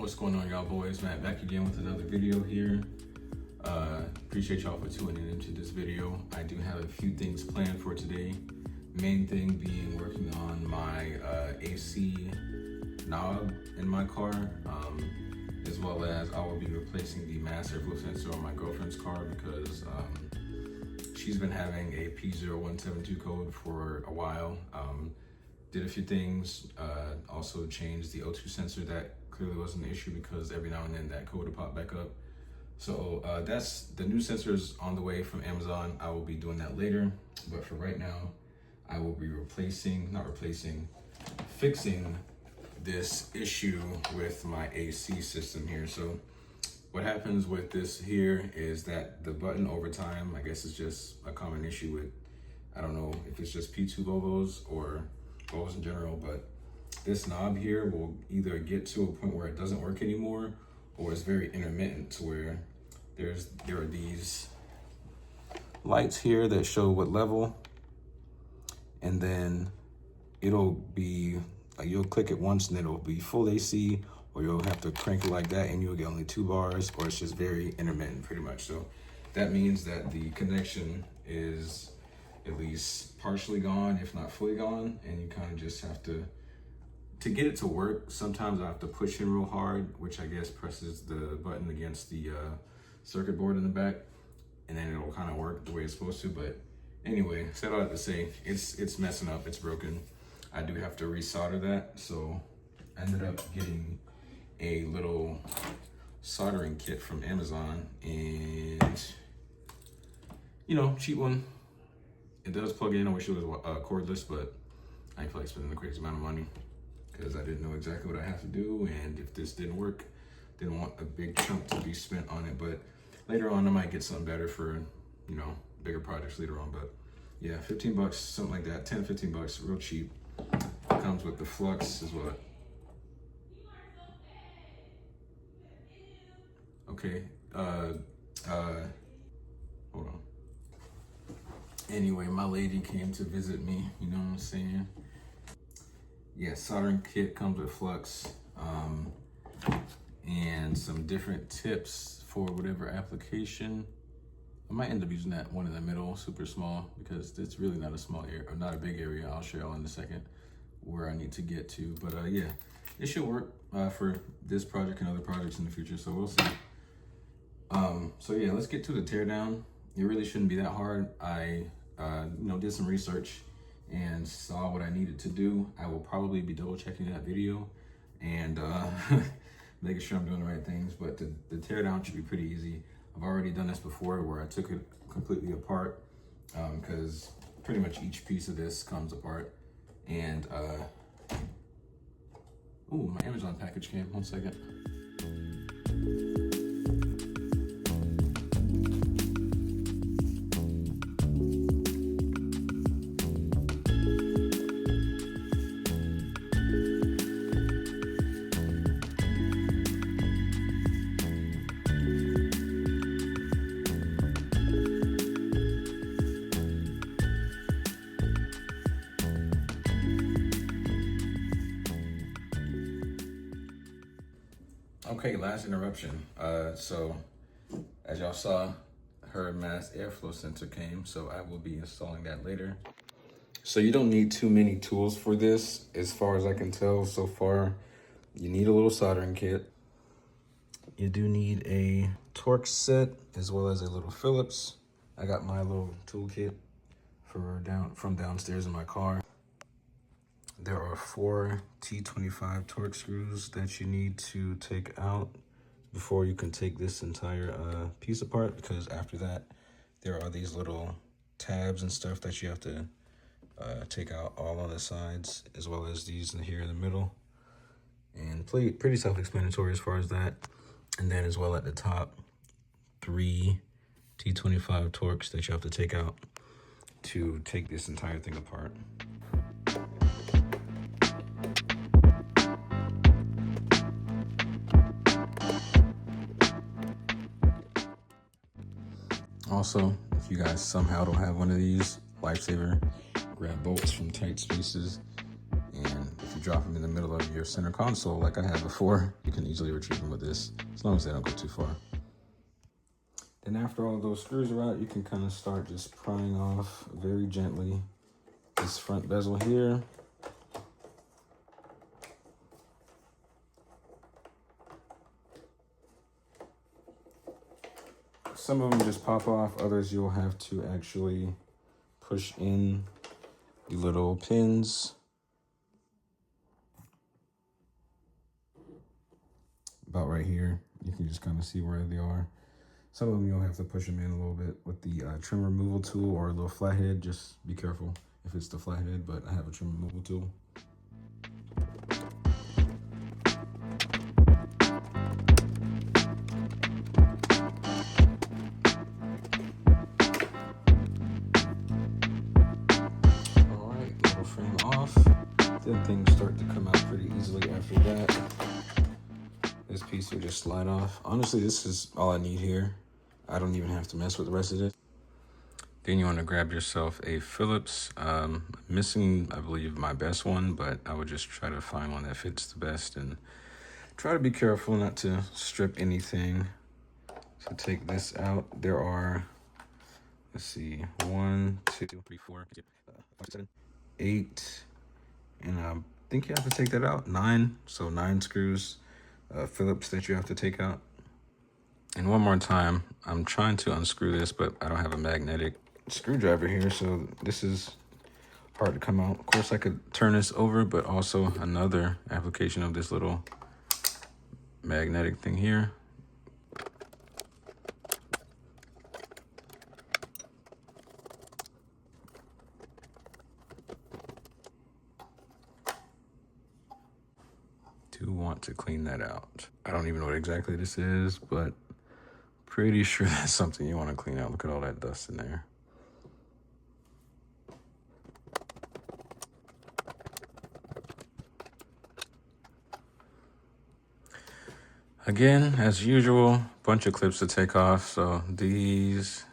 What's going on, y'all boys? Matt back again with another video here. Appreciate y'all for tuning into this video. I do have a few things planned for today. Main thing being working on my AC knob in my car, as well as I will be replacing the mass airflow sensor on my girlfriend's car because she's been having a P0172 code for a while. Did a few things, also changed the O2 sensor. That clearly wasn't an issue because every now and then that code would pop back up. So that's the new sensors on the way from Amazon. I will be doing that later, but for right now, I will be fixing this issue with my AC system here. So what happens with this here is that the button over time, I guess it's just a common issue with, I don't know if it's just P2 Volvos or Volvos in general, but this knob here will either get to a point where it doesn't work anymore, or it's very intermittent to where there are these lights here that show what level, and then it'll be like you'll click it once and it'll be full AC, or you'll have to crank it like that and you'll get only 2 bars, or it's just very intermittent pretty much. So that means that the connection is at least partially gone, if not fully gone, and you kind of just have to get it to work. Sometimes I have to push in real hard, which I guess presses the button against the circuit board in the back, and then it'll kind of work the way it's supposed to. But anyway, said all that to say, it's messing up, it's broken. I do have to resolder that, so I ended up getting a little soldering kit from Amazon, and you know, cheap one. It does plug in. I wish it was cordless, but I didn't feel like spending a crazy amount of money because I didn't know exactly what I have to do, and if this didn't work, didn't want a big chunk to be spent on it. But later on, I might get something better for, you know, bigger projects later on. But yeah, 15 bucks, something like that, 10, 15 bucks, real cheap. It comes with the flux as well. Okay, hold on. Anyway, my lady came to visit me, you know what I'm saying? Yeah, soldering kit comes with flux, and some different tips for whatever application. I might end up using that one in the middle, super small, because it's really not a small area, or not a big area. I'll show y'all in a second where I need to get to. But yeah, it should work for this project and other projects in the future, so we'll see. So yeah, let's get to the teardown. It really shouldn't be that hard. I you know, did some research and saw what I needed to do. I will probably be double checking that video and making sure I'm doing the right things, but the teardown should be pretty easy. I've already done this before where I took it completely apart, because pretty much each piece of this comes apart. And ooh, my Amazon package came, 1 second. Okay, last interruption. So as y'all saw, her mass airflow sensor came, so I will be installing that later. So you don't need too many tools for this, as far as I can tell so far. You need a little soldering kit. You do need a Torx set, as well as a little Phillips. I got my little toolkit from downstairs in my car. There are 4 T25 Torx screws that you need to take out before you can take this entire piece apart, because after that, there are these little tabs and stuff that you have to take out all on the sides, as well as these in here in the middle. And pretty self-explanatory as far as that. And then as well at the top, 3 T25 Torx that you have to take out to take this entire thing apart. Also, if you guys somehow don't have one of these, lifesaver, grab bolts from tight spaces. And if you drop them in the middle of your center console like I had before, you can easily retrieve them with this, as long as they don't go too far. Then after all those screws are out, you can kind of start just prying off very gently this front bezel here. Some of them just pop off, others you'll have to actually push in the little pins. About right here, you can just kind of see where they are. Some of them you'll have to push them in a little bit with the trim removal tool or a little flathead. Just be careful if it's the flathead, but I have a trim removal tool. All right, little frame off. Then things start to come out pretty easily after that. This piece will just slide off. Honestly, this is all I need here. I don't even have to mess with the rest of this. Then you want to grab yourself a Phillips. Missing, I believe, my best one, but I would just try to find one that fits the best and try to be careful not to strip anything. So take this out. There are, let's see, 1, 2, 3, 4, 5, 7, 8, and I think you have to take that out. 9, so 9 screws. Phillips that you have to take out. And one more time, I'm trying to unscrew this, but I don't have a magnetic screwdriver here, so this is hard to come out. Of course, I could turn this over, but also another application of this little magnetic thing here. Do want to clean that out. I don't even know what exactly this is, but pretty sure that's something you want to clean out. Look at all that dust in there. Again, as usual, bunch of clips to take off. So these.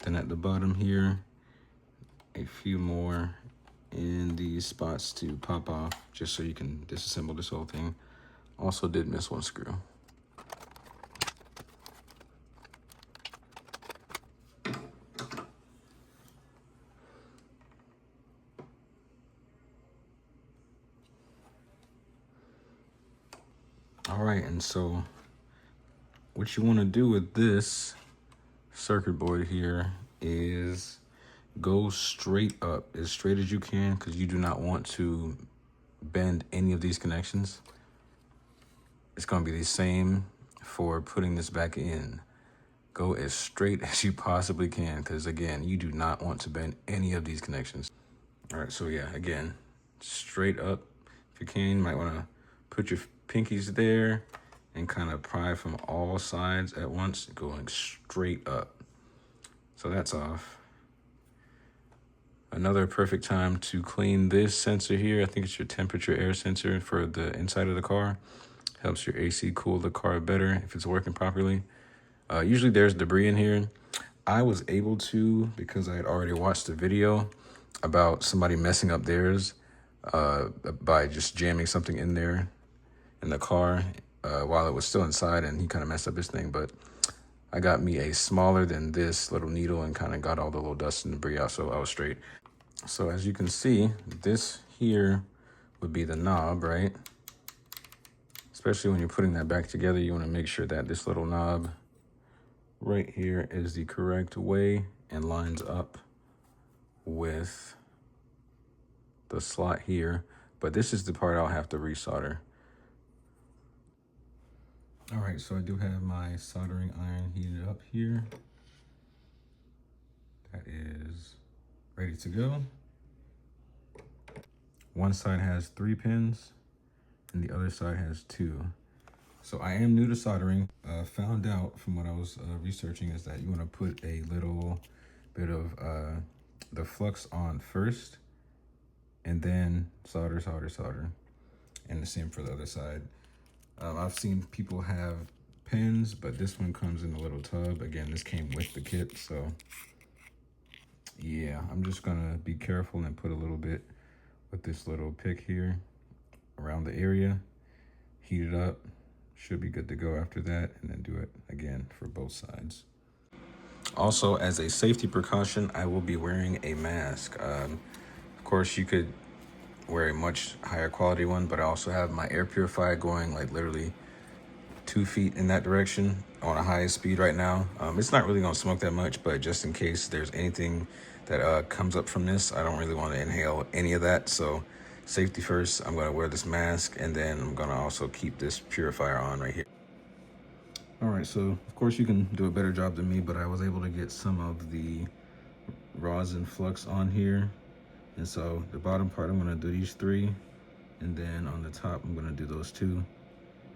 Then at the bottom here, a few more in these spots to pop off, just so you can disassemble this whole thing. Also did miss one screw. All right, and so what you want to do with this circuit board here is go straight up, as straight as you can, because you do not want to bend any of these connections. It's going to be the same for putting this back in. Go as straight as you possibly can, because again, you do not want to bend any of these connections. All right, so yeah, again, straight up. If you can, you might want to put your pinkies there and kind of pry from all sides at once, going straight up. So that's off. Another perfect time to clean this sensor here. I think it's your temperature air sensor for the inside of the car. Helps your AC cool the car better if it's working properly. Usually there's debris in here. I was able to, because I had already watched the video about somebody messing up theirs by just jamming something in there in the car while it was still inside, and he kind of messed up his thing. But I got me a smaller than this little needle and kind of got all the little dust and debris out, so I was straight. So as you can see, this here would be the knob, right? Especially when you're putting that back together, you want to make sure that this little knob right here is the correct way and lines up with the slot here. But this is the part I'll have to resolder. All right, so I do have my soldering iron heated up here. That is ready to go. One side has 3 pins and the other side has 2. So I am new to soldering. Found out from what I was researching is that you want to put a little bit of the flux on first and then solder. And the same for the other side. I've seen people have pins, but this one comes in a little tub. Again, this came with the kit, so Yeah, I'm just gonna be careful and put a little bit with this little pick here around the area, heat it up, should be good to go after that, and then do it again for both sides. Also, as a safety precaution, I will be wearing a mask. Of course, you could wear a much higher quality one, but I also have my air purifier going like literally 2 feet in that direction on a high speed right now. It's not really gonna smoke that much, but just in case there's anything that comes up from this, I don't really want to inhale any of that. So safety first, I'm gonna wear this mask, and then I'm gonna also keep this purifier on right here. All right, so of course you can do a better job than me, but I was able to get some of the rosin flux on here. And so the bottom part, I'm gonna do these 3, and then on the top, I'm gonna do those 2.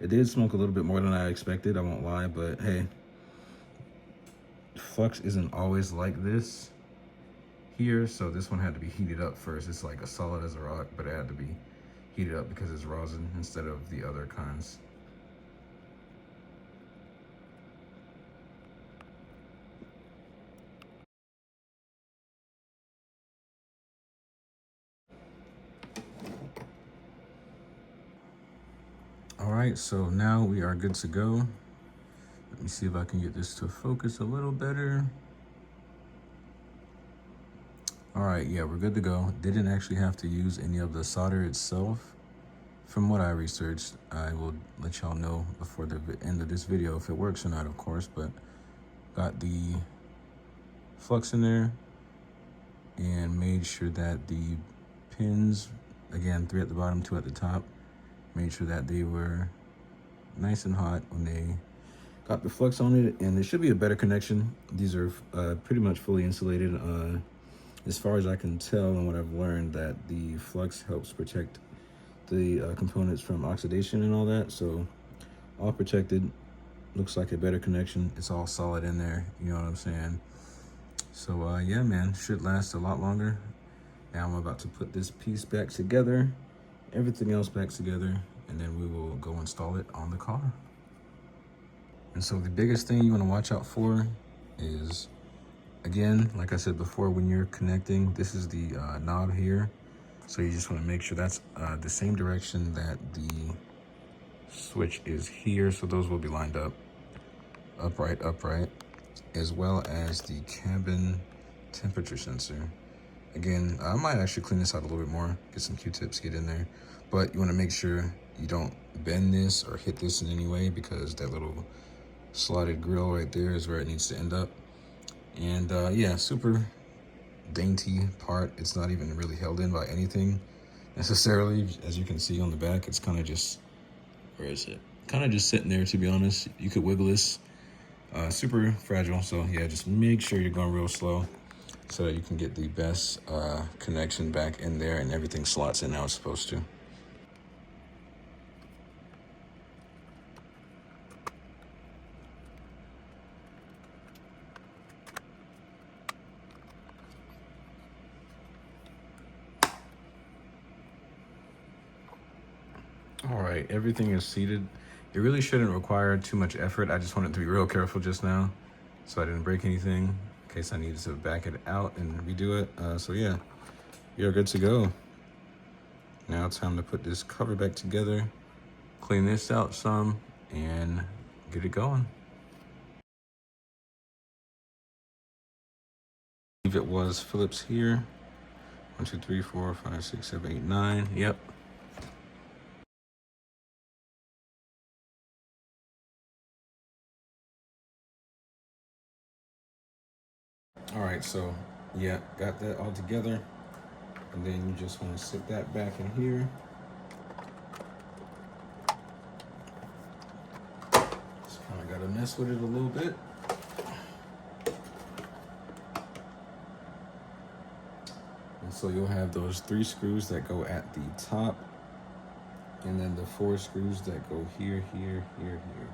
It did smoke a little bit more than I expected, I won't lie, but hey, flux isn't always like this here, so this one had to be heated up first. It's like as solid as a rock, but it had to be heated up because it's rosin instead of the other kinds. All right, so now we are good to go. Let me see if I can get this to focus a little better. All right, yeah, we're good to go. Didn't actually have to use any of the solder itself. From what I researched, I will let y'all know before the end of this video if it works or not, of course, but got the flux in there and made sure that the pins, again, 3 at the bottom, 2 at the top, made sure that they were nice and hot when they got the flux on it, and it should be a better connection. These are pretty much fully insulated. As far as I can tell and what I've learned, that the flux helps protect the components from oxidation and all that. So all protected, looks like a better connection. It's all solid in there, you know what I'm saying? So yeah, man, should last a lot longer. Now I'm about to put this piece back together, everything else back together, and then we will go install it on the car. And so the biggest thing you want to watch out for is, again, like I said before, when you're connecting, this is the knob here. So you just want to make sure that's the same direction that the switch is here. So those will be lined up, upright, as well as the cabin temperature sensor. Again, I might actually clean this out a little bit more, get some Q-tips, get in there. But you want to make sure you don't bend this or hit this in any way, because that little slotted grill right there is where it needs to end up. And yeah, super dainty part. It's not even really held in by anything necessarily. As you can see on the back, it's kind of just, where is it? Kind of just sitting there, to be honest. You could wiggle this. Super fragile, so yeah, just make sure you're going real slow so that you can get the best connection back in there and everything slots in how it's supposed to. All right, everything is seated. It really shouldn't require too much effort. I just wanted to be real careful just now so I didn't break anything in case I needed to back it out and redo it. So yeah, you're good to go. Now it's time to put this cover back together, clean this out some, and get it going. I believe it was Phillips here. 1, 2, 3, 4, 5, 6, 7, 8, 9. Yep. All right, so yeah, got that all together. And then you just want to sit that back in here. Just kind of got to mess with it a little bit. And so you'll have those 3 screws that go at the top, and then the 4 screws that go here, here, here, here.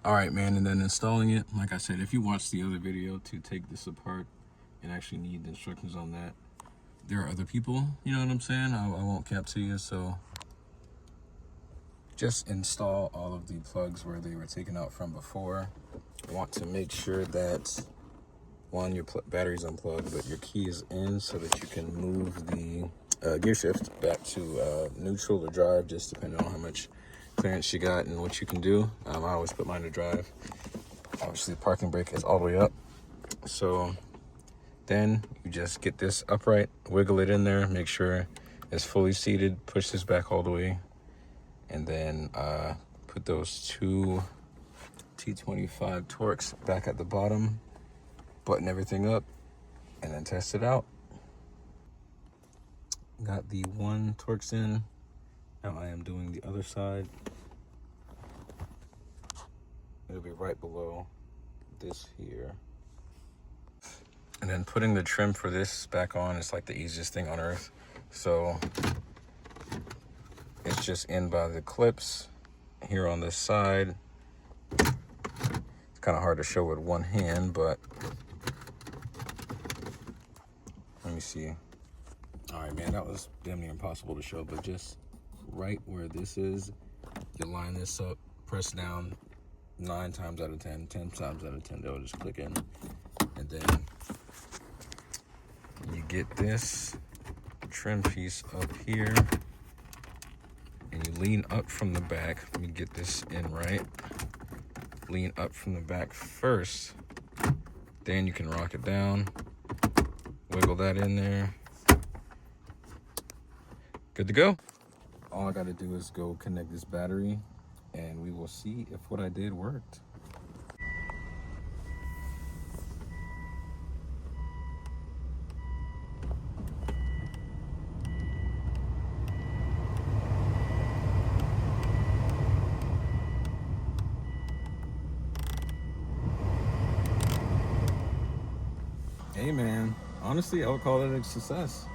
All right, man, and then installing it, like I said, if you watched the other video to take this apart and actually need the instructions on that, there are other people, you know what I'm saying? I won't cap to you, so just install all of the plugs where they were taken out from before. Want to make sure that one, your battery's unplugged, but your key is in so that you can move the gear shift back to neutral or drive, just depending on how much clearance you got and what you can do. I always put mine to drive. Obviously, the parking brake is all the way up. So then you just get this upright, wiggle it in there, make sure it's fully seated, push this back all the way, and then put those two T25 Torx back at the bottom, button everything up, and then test it out. Got the one Torx in. Now I am doing the other side. It'll be right below this here. And then putting the trim for this back on is like the easiest thing on earth. So it's just in by the clips here on this side. It's kind of hard to show with one hand, but let me see. All right, man, that was damn near impossible to show, but just right where this is, you line this up, press down 9 times out of 10, 10 times out of 10, they'll just click in. And then you get this trim piece up here, and you lean up from the back. Let me get this in right. Lean up from the back first, then you can rock it down, wiggle that in there. Good to go. All I gotta do is go connect this battery, and we will see if what I did worked. Hey man, honestly, I would call it a success.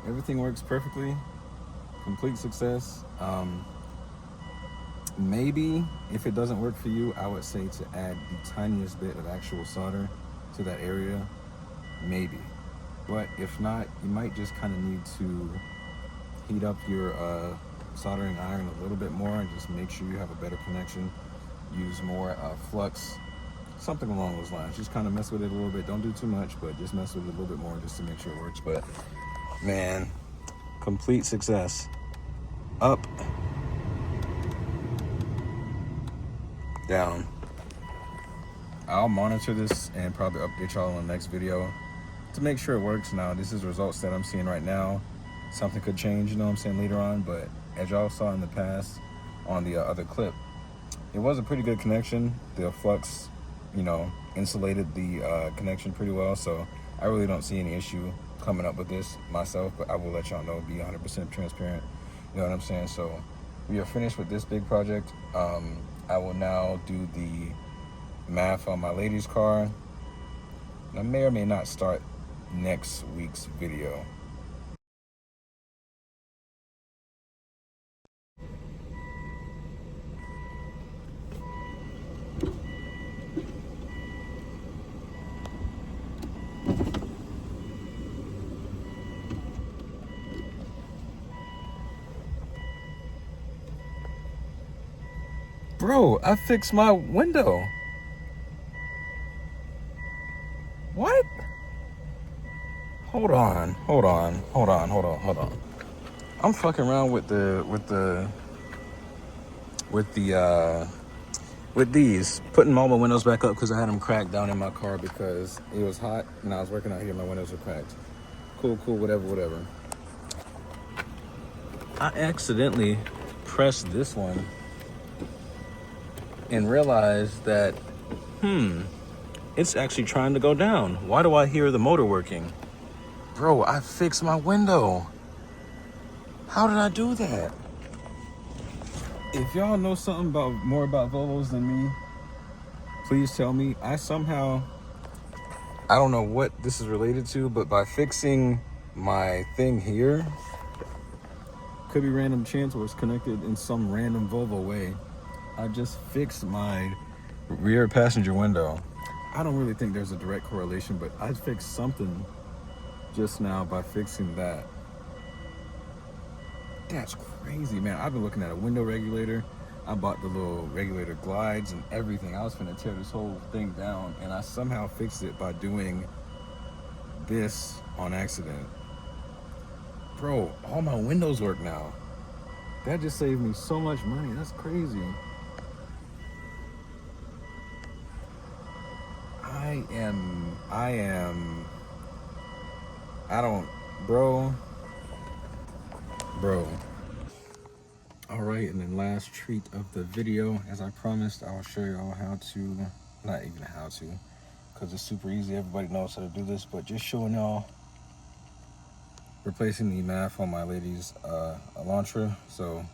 Everything works perfectly, complete success. Maybe if it doesn't work for you, I would say to add the tiniest bit of actual solder to that area, maybe. But if not, you might just kind of need to heat up your soldering iron a little bit more and just make sure you have a better connection. Use more flux, something along those lines. Just kind of mess with it a little bit. Don't do too much, but just mess with it a little bit more just to make sure it works. But man, complete success. Up, down. I'll monitor this and probably update y'all on the next video to make sure it works. Now, this is results that I'm seeing right now. Something could change, you know what I'm saying, later on, but as y'all saw in the past on the other clip, it was a pretty good connection. The flux, you know, insulated the connection pretty well, so I really don't see any issue coming up with this myself, but I will let y'all know, be 100% transparent, you know what I'm saying? So we are finished with this big project. I will now do the math on my lady's car. I may or may not start next week's video. Bro, I fixed my window. What? Hold on. I'm fucking around with these, putting all my windows back up because I had them cracked down in my car because it was hot and I was working out here. My windows were cracked. Cool, whatever. I accidentally pressed this one and realized that, it's actually trying to go down. Why do I hear the motor working? Bro, I fixed my window. How did I do that? If y'all know something more about Volvos than me, please tell me. I don't know what this is related to, but by fixing my thing here, could be random chance or it's connected in some random Volvo way, I just fixed my rear passenger window. I don't really think there's a direct correlation, but I fixed something just now by fixing that. That's crazy, man. I've been looking at a window regulator. I bought the little regulator glides and everything. I was finna tear this whole thing down, and I somehow fixed it by doing this on accident. Bro, all my windows work now. That just saved me so much money. That's crazy. Bro. All right, and then last treat of the video, as I promised, I'll show y'all how to, not even how to, because it's super easy. Everybody knows how to do this, but just showing y'all replacing the MAF on my lady's Elantra. So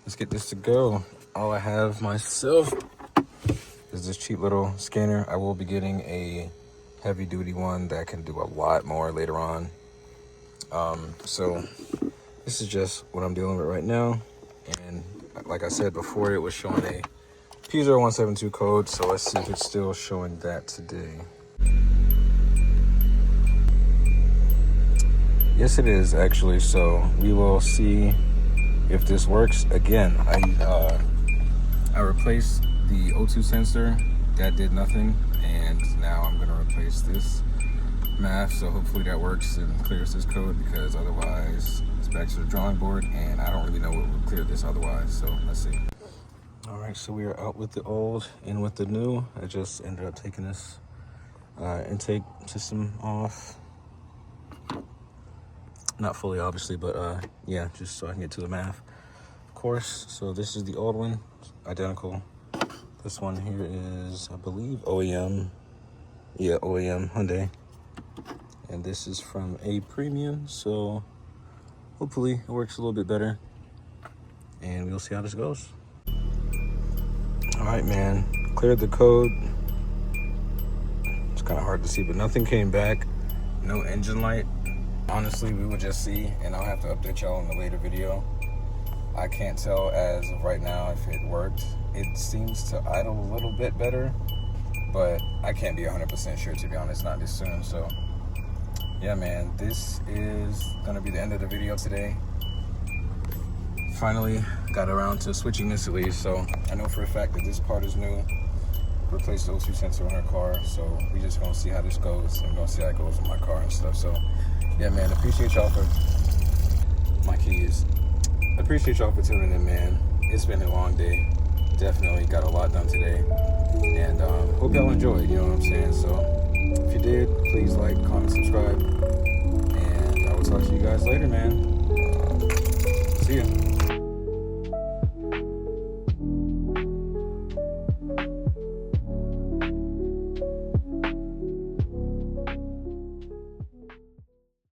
let's get this to go. All I have myself is this cheap little scanner. I will be getting a heavy duty one that can do a lot more later on. So this is just what I'm dealing with right now. And like I said before, it was showing a P0172 code. So let's see if it's still showing that today. Yes, it is actually. So we will see if this works. Again, I replaced the O2 sensor. That did nothing. And now I'm gonna replace this MAF. So hopefully that works and clears this code, because otherwise it's back to the drawing board, and I don't really know what would clear this otherwise. So let's see. All right, so we are out with the old and with the new. I just ended up taking this intake system off. Not fully, obviously, but yeah, just so I can get to the MAF, of course. So this is the old one, identical. This one here is, I believe, OEM. Yeah, OEM Hyundai. And this is from a premium, so hopefully it works a little bit better, and we'll see how this goes. All right, man, cleared the code. It's kind of hard to see, but nothing came back. No engine light. Honestly, we will just see, and I'll have to update y'all in a later video. I can't tell as of right now if it worked. It seems to idle a little bit better, but I can't be 100% sure, to be honest, not this soon. So yeah, man, this is gonna be the end of the video today. Finally got around to switching this at least. So I know for a fact that this part is new. Replaced the O2 sensor on her car, so we just gonna see how this goes, and gonna see how it goes with my car and stuff. So yeah, man, appreciate y'all for my keys. Appreciate y'all for tuning in, man. It's been a long day. Definitely got a lot done today, and hope y'all enjoyed, you know what I'm saying? So if you did, please like, comment, subscribe, and I will talk to you guys later, man. See ya.